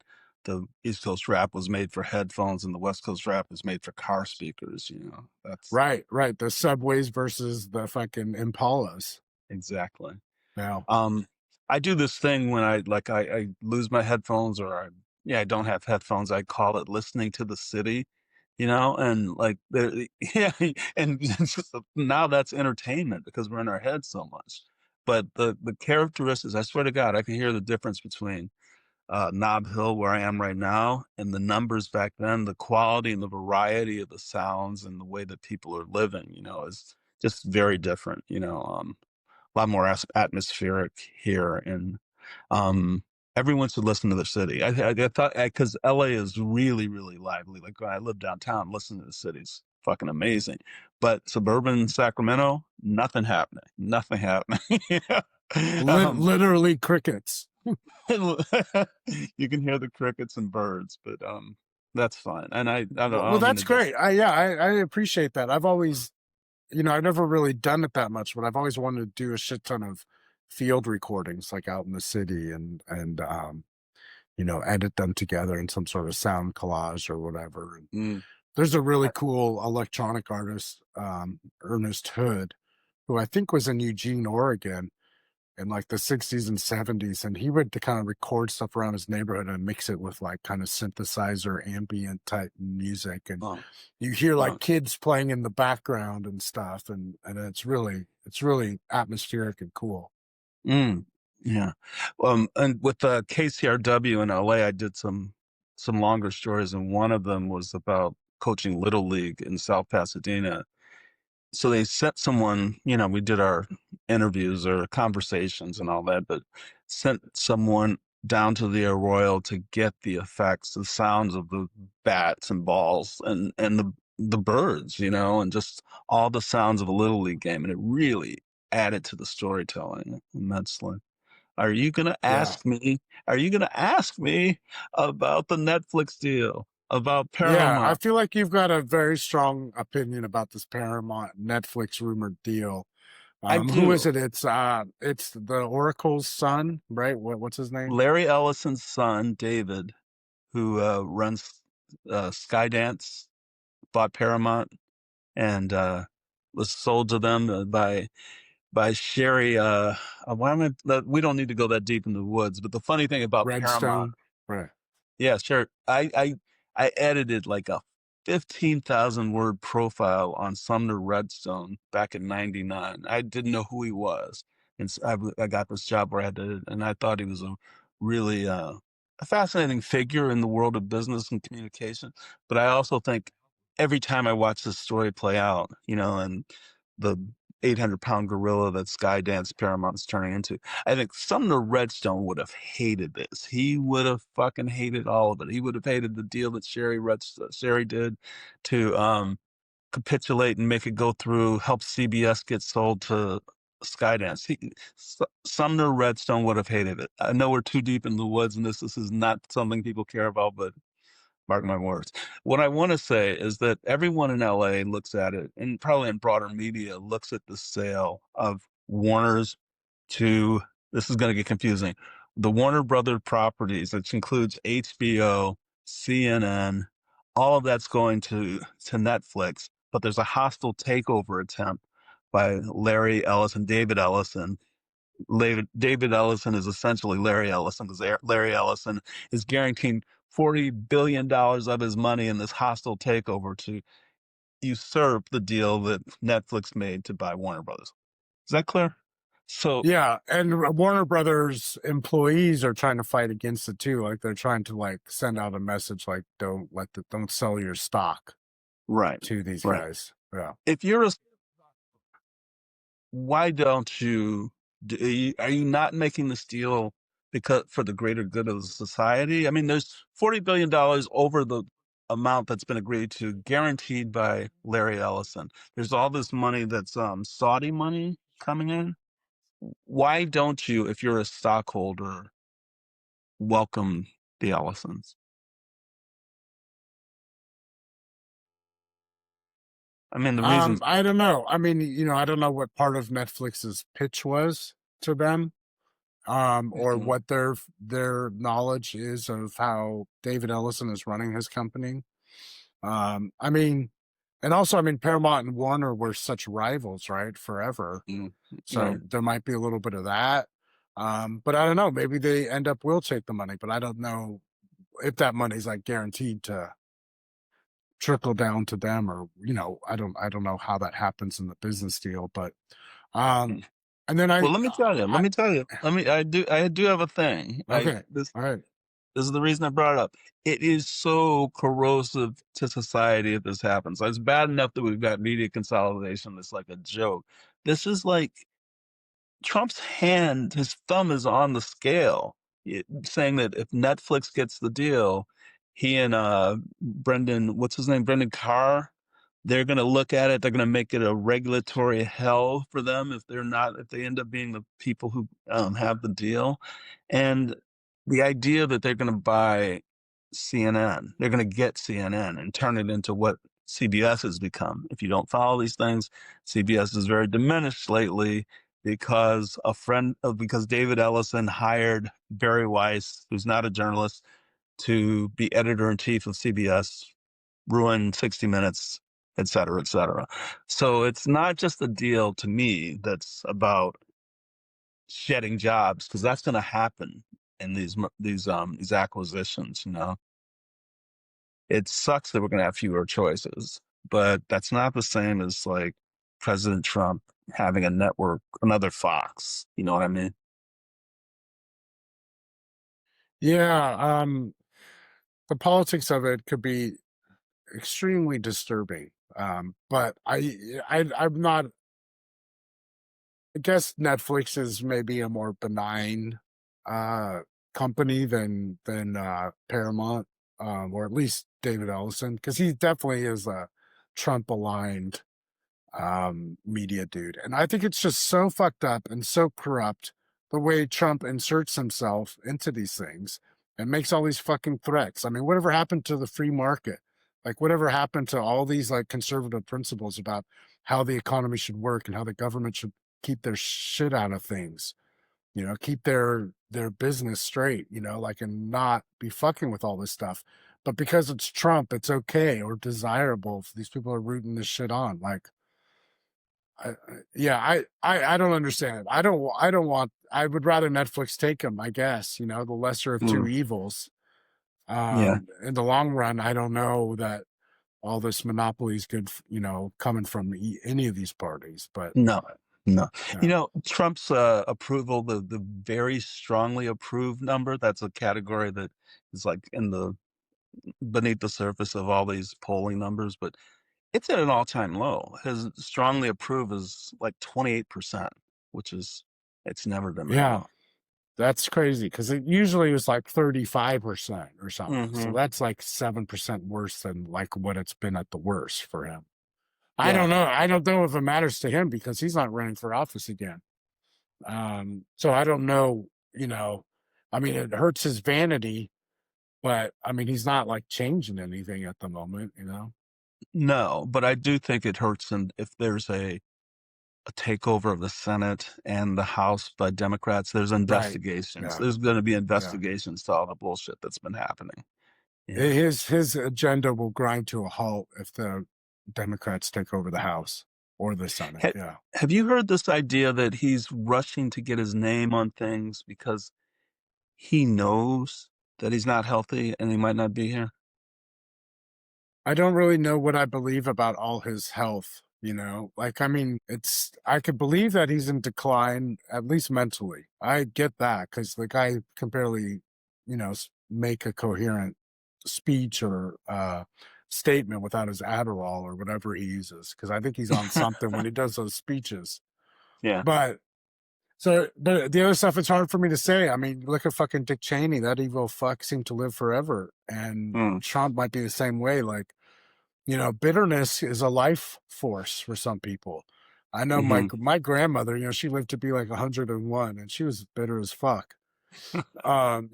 Speaker 10: the East Coast rap was made for headphones and the West Coast rap was made for car speakers, you know. That's
Speaker 11: Right, right. The subways versus the fucking Impalas.
Speaker 10: exactly.
Speaker 11: Now,
Speaker 10: I do this thing when I lose my headphones or I don't have headphones. I call it listening to the city, you know, and like yeah, and it's just, now that's entertainment because we're in our heads so much. But the characteristics, I swear to God, I can hear the difference between Nob Hill, where I am right now, and the numbers back then. The quality and the variety of the sounds and the way that people are living, you know, is just very different. You know, a lot more atmospheric here, and everyone should listen to the city. I thought because LA is really really lively. Like when I live downtown, listening to the city's fucking amazing. But suburban Sacramento, nothing happening. Nothing happening. Yeah.
Speaker 11: literally crickets.
Speaker 10: You can hear the crickets and birds, but that's fine. And I don't
Speaker 11: Well,
Speaker 10: mean
Speaker 11: that's
Speaker 10: to
Speaker 11: great. I appreciate that. I've always, you know, I've never really done it that much, but I've always wanted to do a shit ton of field recordings, like out in the city, and you know, edit them together in some sort of sound collage or whatever. And there's a really cool electronic artist, Ernest Hood, who I think was in Eugene, Oregon, in like the 60s and 70s, and he would kind of record stuff around his neighborhood and mix it with like kind of synthesizer ambient type music, and you hear like kids playing in the background and stuff, and it's really atmospheric and cool.
Speaker 10: Yeah. And with KCRW in LA, I did some longer stories, and one of them was about coaching Little League in South Pasadena. So they sent someone, you know, we did our interviews or conversations and all that, but sent someone down to the Arroyo to get the effects, the sounds of the bats and balls and the birds, you know, and just all the sounds of a Little League game. And it really added to the storytelling immensely. Are you gonna
Speaker 11: Yeah.
Speaker 10: ask me? Are you gonna ask me about the Netflix deal? About
Speaker 11: Yeah, I
Speaker 10: Paramount?
Speaker 11: feel like you've got a very strong opinion about this Paramount Netflix rumored deal.
Speaker 10: I
Speaker 11: Who is
Speaker 10: do.
Speaker 11: it? It's the Oracle's son, right? What's his name?
Speaker 10: Larry Ellison's son, David, who runs Skydance, bought Paramount and was sold to them by Sherry. Why am I? We don't need to go that deep in the woods. But the funny thing about Paramount,
Speaker 11: Redstone. Right.
Speaker 10: yeah, sure. I edited like a 15,000 word profile on Sumner Redstone back in '99. I didn't know who he was, and I got this job where I had to, and I thought he was a really a fascinating figure in the world of business and communication. But I also think every time I watch this story play out, you know, and the 800-pound gorilla that Skydance Paramount's turning into, I think Sumner Redstone would have hated this. He would have fucking hated all of it. He would have hated the deal that Sherry did to capitulate and make it go through, help CBS get sold to Skydance. Sumner Redstone would have hated it. I know we're too deep in the woods and this is not something people care about, but mark my words. What I want to say is that everyone in LA looks at it, and probably in broader media, looks at the sale of Warner's to, this is going to get confusing, the Warner Brother properties, which includes HBO, CNN, all of that's going to Netflix, but there's a hostile takeover attempt by Larry Ellison, David Ellison. David Ellison is essentially Larry Ellison because Larry Ellison is guaranteeing $40 billion of his money in this hostile takeover to usurp the deal that Netflix made to buy Warner Brothers. Is that clear? So
Speaker 11: Yeah, and Warner Brothers employees are trying to fight against it too. Like they're trying to like send out a message like don't sell your stock
Speaker 10: right,
Speaker 11: to these
Speaker 10: right.
Speaker 11: guys. Yeah.
Speaker 10: If you're a, why don't you, are you not making this deal because for the greater good of the society? I mean, there's $40 billion over the amount that's been agreed to, guaranteed by Larry Ellison. There's all this money that's Saudi money coming in. why don't you, if you're a stockholder, welcome the Ellisons? I mean, the reasons.
Speaker 11: I don't know. I mean, I don't know what part of Netflix's pitch was to them, or
Speaker 10: Mhm.
Speaker 11: what their knowledge is of how David Ellison is running his company. I mean, and also, I mean, Paramount and Warner were such rivals, right, forever.
Speaker 10: Mm,
Speaker 11: So
Speaker 10: right.
Speaker 11: there might be a little bit of that. But I don't know. Maybe they will take the money, but I don't know if that money's like guaranteed to trickle down to them, or I don't know how that happens in the business deal. But
Speaker 10: Mm.
Speaker 11: and then
Speaker 10: Well, let me tell you.
Speaker 11: I
Speaker 10: I do have a thing.
Speaker 11: okay, all right.
Speaker 10: This is the reason I brought it up. It is so corrosive to society if this happens. It's bad enough that we've got media consolidation that's like a joke. This is like Trump's his thumb is on the scale, saying that if Netflix gets the deal, he and what's his name, Brendan Carr, they're going to look at it. They're going to make it a regulatory hell for them if they end up being the people who have the deal. And the idea that they're going to buy CNN, they're going to get CNN and turn it into what CBS has become. If you don't follow these things, CBS is very diminished lately because David Ellison hired Barry Weiss, who's not a journalist, to be editor-in-chief of CBS, ruin 60 Minutes, et cetera, et cetera. So it's not just a deal to me that's about shedding jobs, because that's going to happen in these acquisitions. It sucks that we're going to have fewer choices, but that's not the same as like President Trump having a network, another Fox. You know what I mean?
Speaker 11: Yeah, the politics of it could be extremely disturbing. But I'm not. I guess Netflix is maybe a more benign uh company than Paramount, or at least David Ellison, because he definitely is a Trump aligned media dude. And I think it's just so fucked up and so corrupt the way Trump inserts himself into these things and makes all these fucking threats. I mean, whatever happened to the free market? Like, whatever happened to all these like conservative principles about how the economy should work and how the government should keep their shit out of things, keep their business straight, like, and not be fucking with all this stuff. But because it's Trump, it's okay or desirable if these people are rooting this shit on. Like, yeah, I don't understand it. I don't want. I would rather Netflix take them. I guess, the lesser of two
Speaker 10: Mm,
Speaker 11: evils.
Speaker 10: yeah.
Speaker 11: In the long run, I don't know that all this monopoly is good. Coming from any of these parties, but
Speaker 10: No, no.
Speaker 11: yeah,
Speaker 10: Trump's approval, the very strongly approved number, that's a category that is like beneath the surface of all these polling numbers, but it's at an all-time low. His strongly approve is like 28%, which is, it's never been that
Speaker 11: yeah,
Speaker 10: low.
Speaker 11: that's crazy because it usually was like 35% or something. So
Speaker 10: Hmm.
Speaker 11: that's like 7% worse than like what it's been at the worst for him. I
Speaker 10: Yeah.
Speaker 11: don't know. I don't know if it matters to him because he's not running for office again. So I don't know, I mean, it hurts his vanity, but I mean, he's not like changing anything at the moment.
Speaker 10: No, but I do think it hurts him if there's a takeover of the Senate and the House by Democrats. There's
Speaker 11: Right.
Speaker 10: investigations.
Speaker 11: Yeah.
Speaker 10: There's going to be
Speaker 11: Yeah.
Speaker 10: investigations to all the bullshit that's been happening. Yeah.
Speaker 11: His agenda will grind to a halt if the Democrats take over the House or the Senate.
Speaker 10: Ha-
Speaker 11: Yeah.
Speaker 10: have you heard this idea that he's rushing to get his name on things because he knows that he's not healthy and he might not be here?
Speaker 11: I don't really know what I believe about all his health, Like, I mean, I could believe that he's in decline, at least mentally. I get that because the guy can barely, make a coherent speech or statement without his Adderall or whatever he uses. Because I think he's on something when he does those speeches.
Speaker 10: Yeah.
Speaker 11: But but the other stuff, it's hard for me to say. I mean, look at fucking Dick Cheney. That evil fuck seemed to live forever. And
Speaker 10: Mm.
Speaker 11: Trump might be the same way. Like, bitterness is a life force for some people. I know my grandmother, she lived to be like 101 and she was bitter as fuck. And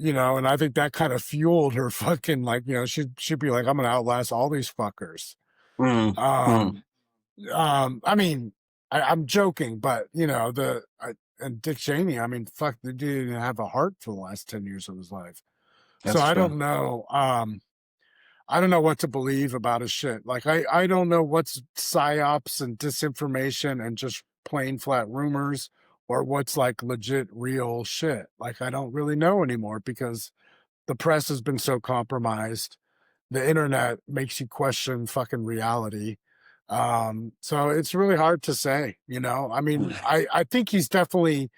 Speaker 11: I think that kind of fueled her fucking she'd be like, I'm gonna outlast all these fuckers. I mean, I'm joking, but and Dick Cheney, I mean, fuck, the dude didn't have a heart for the last 10 years of his life.
Speaker 10: That's
Speaker 11: so I
Speaker 10: true.
Speaker 11: don't know. I don't know what to believe about his shit. Like, I don't know what's psyops and disinformation and just plain flat rumors or what's like legit real shit. Like, I don't really know anymore because the press has been so compromised. The internet makes you question fucking reality. So it's really hard to say, I mean, I think he's definitely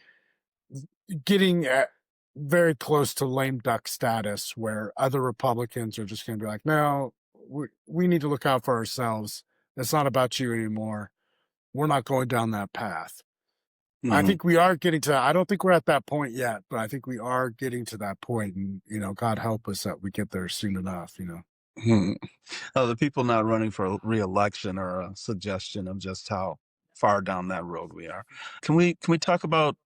Speaker 11: getting very close to lame duck status where other Republicans are just going to be like, no, we need to look out for ourselves. It's not about you anymore. We're not going down that path. I think we are getting to, I don't think we're at that point yet, but I think we are getting to that point, and, God help us that we get there soon enough,
Speaker 10: The people not running for re-election are a suggestion of just how far down that road we are. Can we talk about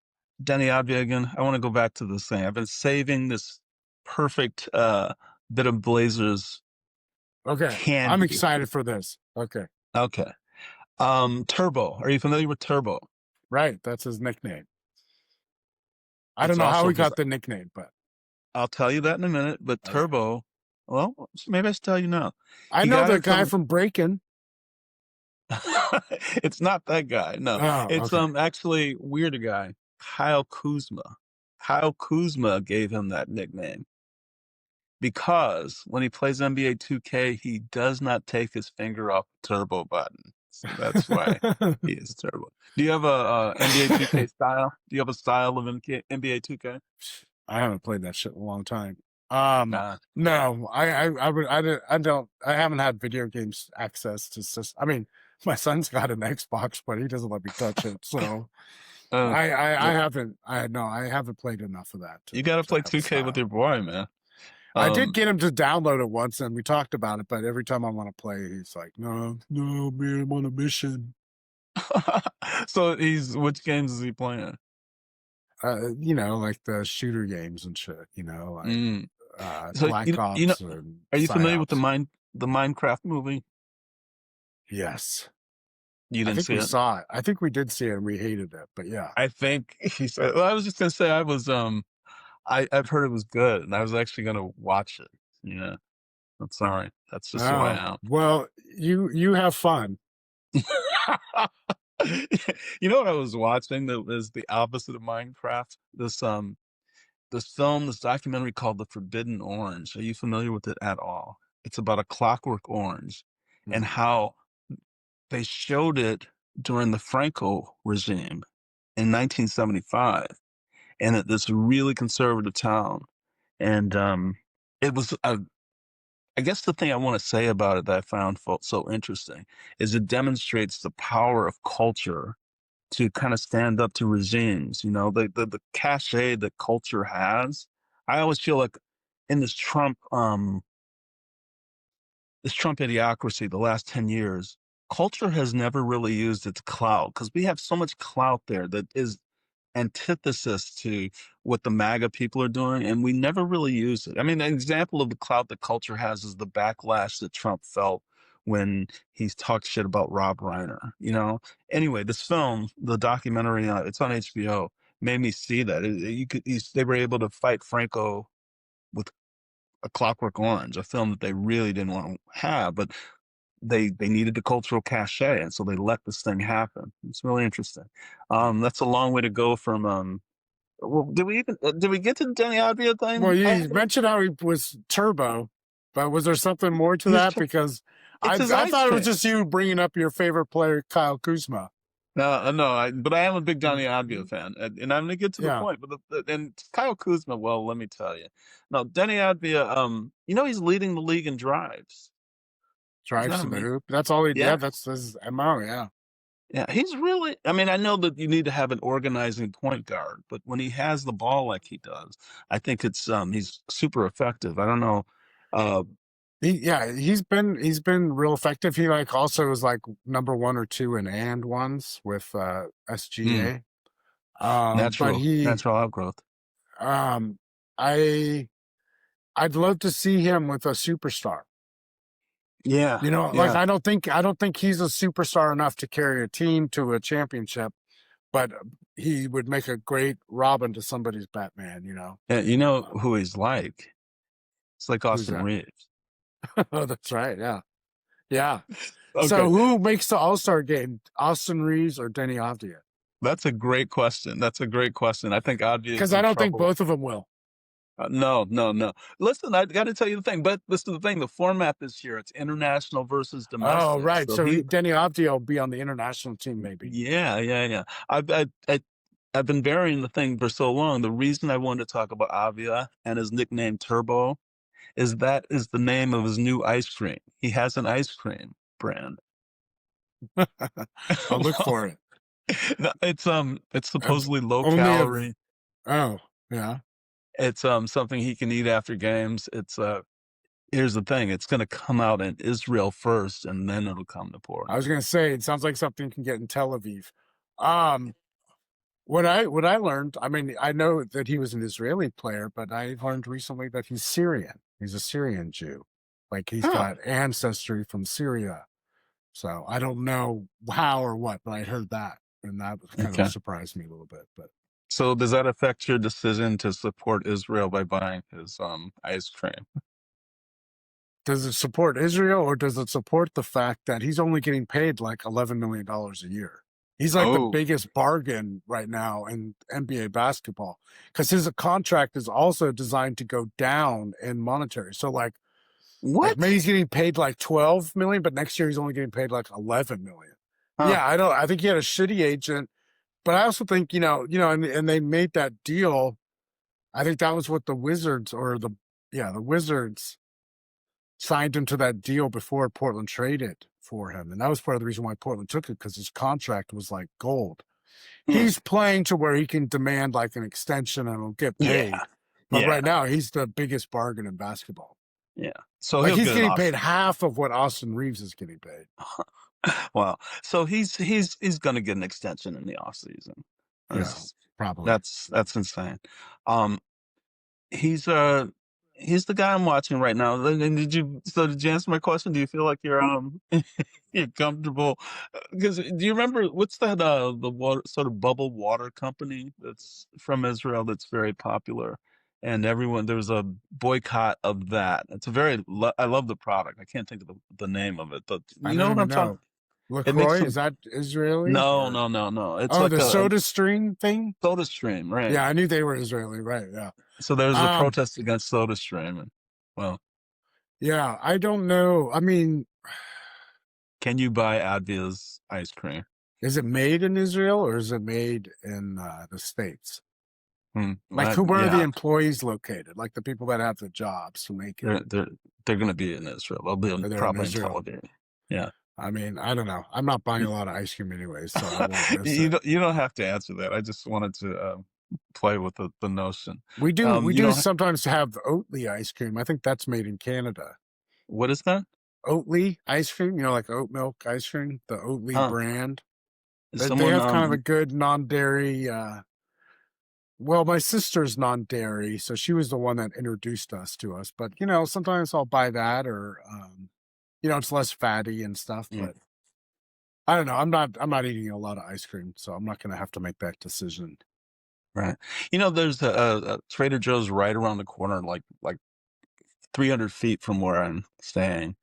Speaker 10: Denny Advia again? I want to go back to this thing. I've been saving this perfect bit of Blazers.
Speaker 11: Okay.
Speaker 10: Candy.
Speaker 11: I'm excited for this. Okay.
Speaker 10: Turbo. Are you familiar with Turbo?
Speaker 11: Right. That's his nickname. I don't know how he got the nickname, but
Speaker 10: I'll tell you that in a minute. But Turbo, well, maybe I should tell you now.
Speaker 11: I know the guy from Breakin'.
Speaker 10: It's not that guy. No, it's actually weirder guy, Kyle Kuzma. Kyle Kuzma gave him that nickname because when he plays NBA 2K, he does not take his finger off the turbo button. So that's why he is Turbo. Do you have a NBA 2K style? Do you have a style of NBA 2K?
Speaker 11: I haven't played that shit in a long time. No, I haven't had video games access to system. I mean, my son's got an Xbox, but he doesn't let me touch it. So I haven't played enough of that.
Speaker 10: You got to play 2K with your boy, man.
Speaker 11: I did get him to download it once, and we talked about it. But every time I want to play, he's like, "No, man, I'm on a mission."
Speaker 10: So which games is he playing?
Speaker 11: Like the shooter games and shit.
Speaker 10: So
Speaker 11: Black Ops. And
Speaker 10: are you familiar with
Speaker 11: PsyOps.
Speaker 10: the Minecraft movie?
Speaker 11: Yes.
Speaker 10: You didn't see it?
Speaker 11: We saw it. I think we did see it and we hated it, but yeah.
Speaker 10: I think he said, well, I was just going to say I was, I've heard it was good and I was actually going to watch it. Yeah. I'm sorry. That's just who I am.
Speaker 11: Well, you have fun.
Speaker 10: You know what I was watching that was the opposite of Minecraft? This documentary called The Forbidden Orange. Are you familiar with it at all? It's about a Clockwork Orange and how they showed it during the Franco regime in 1975 and at this really conservative town. And it was, I guess the thing I want to say about it that I found so interesting is it demonstrates the power of culture to kind of stand up to regimes, the cachet that culture has. I always feel like in this Trump idiocracy, the last 10 years, culture has never really used its clout because we have so much clout there that is antithesis to what the MAGA people are doing, and we never really use it. I mean, an example of the clout that culture has is the backlash that Trump felt when he's talked shit about Rob Reiner, Anyway, this film, the documentary, it's on HBO, made me see that. They were able to fight Franco with A Clockwork Orange, a film that they really didn't want to have, but they needed the cultural cachet, and so they let this thing happen. It's really interesting. That's a long way to go from. Well, did we get to the Denny Advia thing?
Speaker 11: Well, you mentioned how he was Turbo, but was there something more to that? Because I thought it was just you bringing up your favorite player, Kyle Kuzma.
Speaker 10: No, but I am a big Denny Advia fan, and I'm going to get to the point. But and Kyle Kuzma, well, let me tell you. No, Denny Advia, he's leading the league in drives.
Speaker 11: Drives to the hoop. That's all he did. Yeah, that's his MO, yeah.
Speaker 10: Yeah, he's really, I mean, I know that you need to have an organizing point guard, but when he has the ball like he does, I think it's he's super effective. I don't know.
Speaker 11: He's been real effective. He like also was like number 1 or 2 in and ones with SGA. But
Speaker 10: Natural outgrowth.
Speaker 11: I'd love to see him with a superstar.
Speaker 10: Yeah.
Speaker 11: You know, like I don't think he's a superstar enough to carry a team to a championship, but he would make a great Robin to somebody's Batman, you know.
Speaker 10: Yeah, you know who he's like? It's like
Speaker 11: Who's
Speaker 10: Austin
Speaker 11: that?
Speaker 10: Reeves.
Speaker 11: Oh, that's right. Yeah. Yeah.
Speaker 10: Okay.
Speaker 11: So who makes the All-Star game? Austin Reeves or Denny Avdia?
Speaker 10: That's a great question. I think Avdia is
Speaker 11: Because
Speaker 10: in
Speaker 11: I don't think
Speaker 10: trouble.
Speaker 11: both of them will.
Speaker 10: No. Listen, I got to tell you the thing. But listen to the thing. The format this year, it's international versus domestic.
Speaker 11: Oh, right. So
Speaker 10: he,
Speaker 11: Denny Avdia will be on the international team, maybe.
Speaker 10: Yeah. I've been burying the thing for so long. The reason I wanted to talk about Avia and his nickname Turbo is that is the name of his new ice cream. He has an ice cream brand.
Speaker 11: I'll look for it.
Speaker 10: No, it's supposedly low
Speaker 11: Only
Speaker 10: calorie.
Speaker 11: Oh, yeah.
Speaker 10: It's something he can eat after games. It's here's the thing, it's gonna come out in Israel first and then it'll come to Portland.
Speaker 11: I was gonna say it sounds like something you can get in Tel Aviv. What I learned, I mean, I know that he was an Israeli player, but I learned recently that he's Syrian. He's a Syrian Jew. Like he's got ancestry from Syria. So I don't know how or what, but I heard that. And that kind of surprised me a little bit. But
Speaker 10: so does that affect your decision to support Israel by buying his ice cream?
Speaker 11: does it support Israel or does it support the fact that he's only getting paid like $11 million a year? He's like the biggest bargain right now in NBA basketball because his contract is also designed to go down in monetary. So like,
Speaker 10: what?
Speaker 11: Maybe he's getting paid like 12 million, but next year he's only getting paid like 11 million. Yeah, I think he had a shitty agent, but I also think, and they made that deal. I think that was what the Wizards the Wizards signed him to that deal before Portland traded for him. And that was part of the reason why Portland took it, because his contract was like gold. He's playing to where he can demand like an extension and he'll get paid. But right now he's the biggest bargain in basketball.
Speaker 10: Yeah. So
Speaker 11: like he's getting paid half of what Austin Reeves is getting paid.
Speaker 10: Wow. So he's going to get an extension in the off season.
Speaker 11: Yeah, probably.
Speaker 10: That's insane. He's the guy I'm watching right now. Did you answer my question? Do you feel like you're you're comfortable? Because do you remember what's that the water, sort of bubble water company that's from Israel that's very popular? And there's a boycott of that. It's I love the product. I can't think of the name of it, but you know what I'm talking.
Speaker 11: LaCroix, is that Israeli?
Speaker 10: No. It's like
Speaker 11: the Soda Stream thing?
Speaker 10: Soda Stream, right.
Speaker 11: Yeah, I knew they were Israeli, right, yeah.
Speaker 10: So there's a protest against Soda Stream. And, well.
Speaker 11: Yeah, I don't know. I mean.
Speaker 10: Can you buy Advia's ice cream?
Speaker 11: Is it made in Israel or is it made in the States? Like, where are the employees located? Like the people that have the jobs to make it.
Speaker 10: They're going to be in Israel. They'll be probably in Tel Aviv. Yeah.
Speaker 11: I mean, I don't know. I'm not buying a lot of ice cream anyways, so I won't miss
Speaker 10: you don't have to answer that. I just wanted to play with the notion.
Speaker 11: We do sometimes have Oatly ice cream. I think that's made in Canada.
Speaker 10: What is that?
Speaker 11: Oatly ice cream, like oat milk ice cream, the Oatly brand. They have kind of a good non-dairy. Well, my sister's non-dairy, so she was the one that introduced us to us. But sometimes I'll buy that, or it's less fatty and stuff. But I don't know. I'm not eating a lot of ice cream, so I'm not going to have to make that decision.
Speaker 10: Right. There's a Trader Joe's right around the corner, like 300 feet from where I'm staying,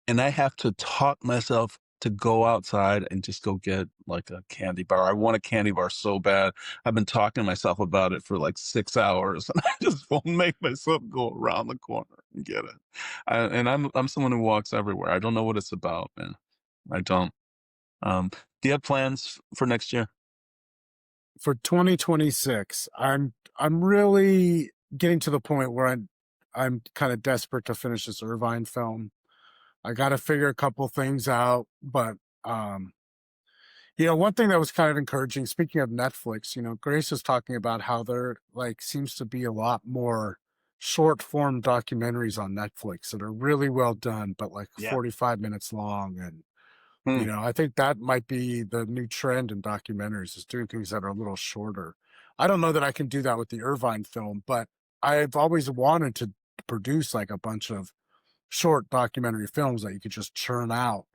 Speaker 10: and I have to talk myself to go outside and just go get like a candy bar. I want a candy bar so bad. I've been talking to myself about it for like 6 hours, and I just won't make myself go around the corner and get it. And I'm someone who walks everywhere. I don't know what it's about, man. I don't. Do you have plans for next year?
Speaker 11: For 2026, I'm really getting to the point where I'm kind of desperate to finish this Irvine film. I got to figure a couple things out, but one thing that was kind of encouraging, speaking of Netflix, Grace was talking about how there seems to be a lot more short form documentaries on Netflix that are really well done, but like
Speaker 10: Yeah.
Speaker 11: 45 minutes long. And,
Speaker 10: Hmm.
Speaker 11: I think that might be the new trend in documentaries, is doing things that are a little shorter. I don't know that I can do that with the Irvine film, but I've always wanted to produce like a bunch of short documentary films that you could just churn out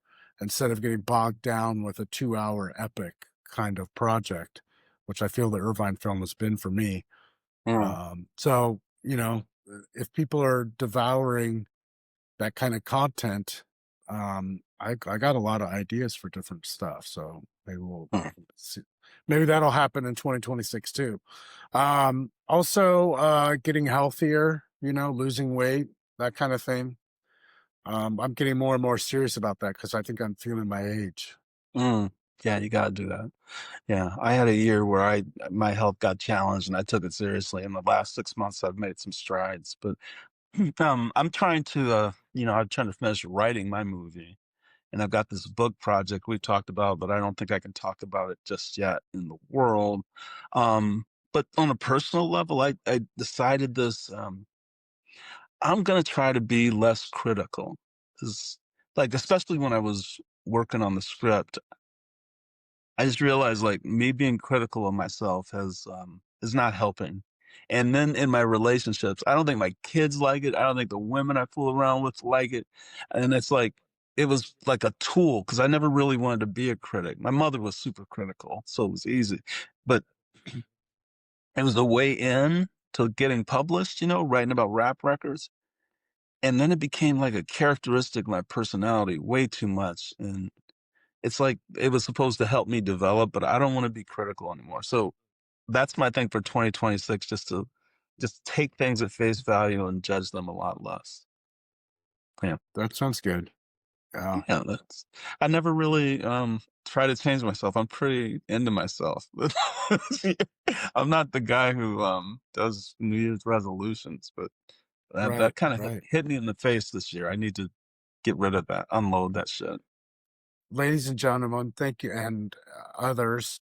Speaker 11: instead of getting bogged down with a 2-hour epic kind of project, which I feel the Irvine film has been for me.
Speaker 10: Hmm.
Speaker 11: So, if people are devouring that kind of content, I got a lot of ideas for different stuff. So maybe we'll
Speaker 10: Hmm.
Speaker 11: see. Maybe that'll happen in 2026 too. Also, getting healthier, losing weight, that kind of thing. I'm getting more and more serious about that because I think I'm feeling my age.
Speaker 10: Mm. Yeah, you gotta do that. Yeah, I had a year where my health got challenged and I took it seriously. In the last 6 months, I've made some strides, but I'm trying to, I'm trying to finish writing my movie, and I've got this book project we talked about, but I don't think I can talk about it just yet in the world. But on a personal level, I decided this. I'm gonna try to be less critical, 'cause, like, especially when I was working on the script, I just realized, like, me being critical of myself is not helping. And then in my relationships, I don't think my kids like it. I don't think the women I fool around with like it. And it's like, it was like a tool because I never really wanted to be a critic. My mother was super critical, so it was easy. But it was a way in to getting published, writing about rap records. And then it became like a characteristic of my personality way too much. And it's like it was supposed to help me develop, but I don't want to be critical anymore. So that's my thing for 2026, just take things at face value and judge them a lot less. Yeah.
Speaker 11: That sounds good. Yeah.
Speaker 10: Yeah, I never really try to change myself. I'm pretty into myself. I'm not the guy who does New Year's resolutions, but that
Speaker 11: Right.
Speaker 10: kind of
Speaker 11: Right.
Speaker 10: hit me in the face this year. I need to get rid of that, unload that shit.
Speaker 11: Ladies and gentlemen, thank you, and others,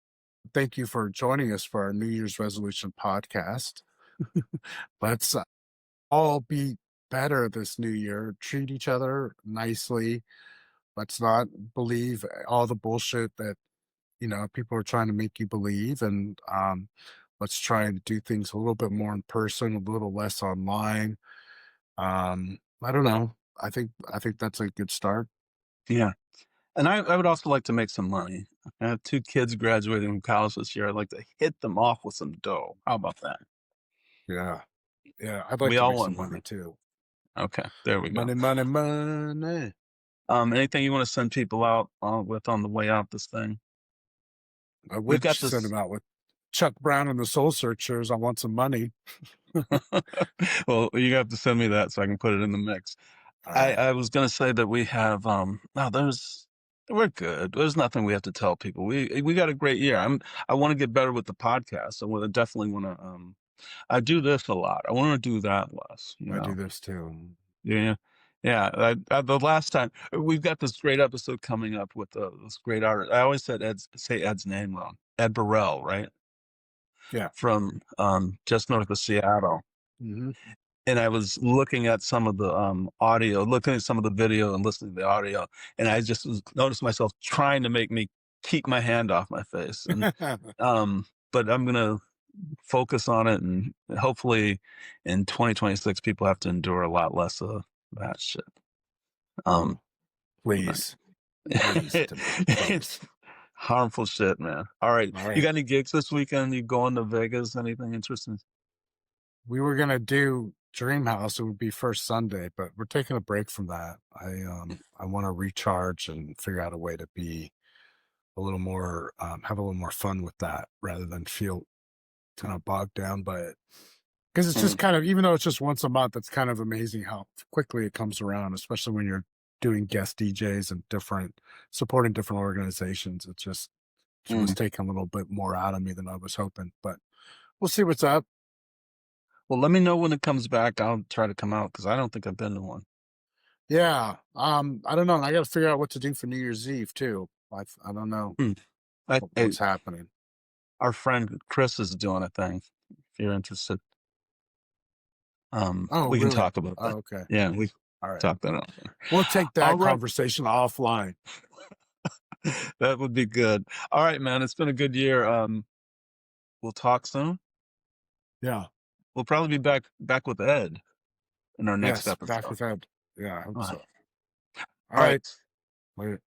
Speaker 11: thank you for joining us for our New Year's resolution podcast. Let's all be better this new year. Treat each other nicely. Let's not believe all the bullshit that people are trying to make you believe, and let's try and do things a little bit more in person, a little less online. I don't know. I think that's a good start.
Speaker 10: Yeah. And I would also like to make some money. I have 2 kids graduating from college this year. I'd like to hit them off with some dough. How about that?
Speaker 11: Yeah. Yeah. I'd like
Speaker 10: We
Speaker 11: to
Speaker 10: all
Speaker 11: make some
Speaker 10: want
Speaker 11: money
Speaker 10: money.
Speaker 11: too.
Speaker 10: Okay, there we go.
Speaker 11: Money, money, money.
Speaker 10: Anything you wanna send people out, with on the way out this thing?
Speaker 11: I
Speaker 10: We've
Speaker 11: would
Speaker 10: got
Speaker 11: send
Speaker 10: this.
Speaker 11: him out with Chuck Brown and the Soul Searchers. I want some money.
Speaker 10: Well, you have to send me that so I can put it in the mix.
Speaker 11: All
Speaker 10: I
Speaker 11: right.
Speaker 10: I was gonna say that we have, no, we're good. There's nothing we have to tell people. We got a great year. I wanna get better with the podcast. I definitely wanna, I do this a lot. I wanna do that less,
Speaker 11: I do this too.
Speaker 10: Yeah. Yeah, the last time we've got this great episode coming up with, this great artist. I always say Ed's name wrong. Ed Burrell, right?
Speaker 11: Yeah.
Speaker 10: From, just north of Seattle.
Speaker 11: Hmm.
Speaker 10: And I was looking at some of the, audio, looking at some of the video and listening to the audio, and I just noticed myself trying to make me keep my hand off my face. And, but I'm gonna focus on it, and hopefully in 2026, people have to endure a lot less of that shit. Um,
Speaker 11: Please. Please, Timothy,
Speaker 10: it's
Speaker 11: please.
Speaker 10: harmful shit, man. All right.
Speaker 11: All
Speaker 10: You
Speaker 11: right.
Speaker 10: got any gigs this weekend? You going to Vegas? Anything interesting?
Speaker 11: We were gonna do Dream House. It would be first Sunday, but we're taking a break from that. I want to recharge and figure out a way to be a little more have a little more fun with that rather than feel kind of bogged down by it. Because it's just
Speaker 10: Mm,
Speaker 11: kind of, even though it's just once a month, it's kind of amazing how quickly it comes around, especially when you're doing guest DJs and supporting different organizations. It was
Speaker 10: mm.
Speaker 11: taking a little bit more out of me than I was hoping, but we'll see what's up.
Speaker 10: Well, let me know when it comes back. I'll try to come out because I don't think I've been to one.
Speaker 11: Yeah. I don't know. I got to figure out what to do for New Year's Eve too. I don't know
Speaker 10: Hmm.
Speaker 11: what's happening.
Speaker 10: Our friend Chris is doing a thing. If you're interested,
Speaker 11: Oh,
Speaker 10: We can
Speaker 11: really?
Speaker 10: talk about
Speaker 11: Oh,
Speaker 10: that.
Speaker 11: okay.
Speaker 10: Yeah, we
Speaker 11: All right.
Speaker 10: talk that out.
Speaker 11: We'll take
Speaker 10: All
Speaker 11: that
Speaker 10: right.
Speaker 11: conversation offline.
Speaker 10: That would be good. All right, man. It's been a good year. We'll talk soon.
Speaker 11: Yeah.
Speaker 10: We'll probably be back with Ed in our next
Speaker 11: Yes.
Speaker 10: episode.
Speaker 11: Back with Ed. Yeah, I hope
Speaker 10: All
Speaker 11: so.
Speaker 10: right.
Speaker 11: All right. Later.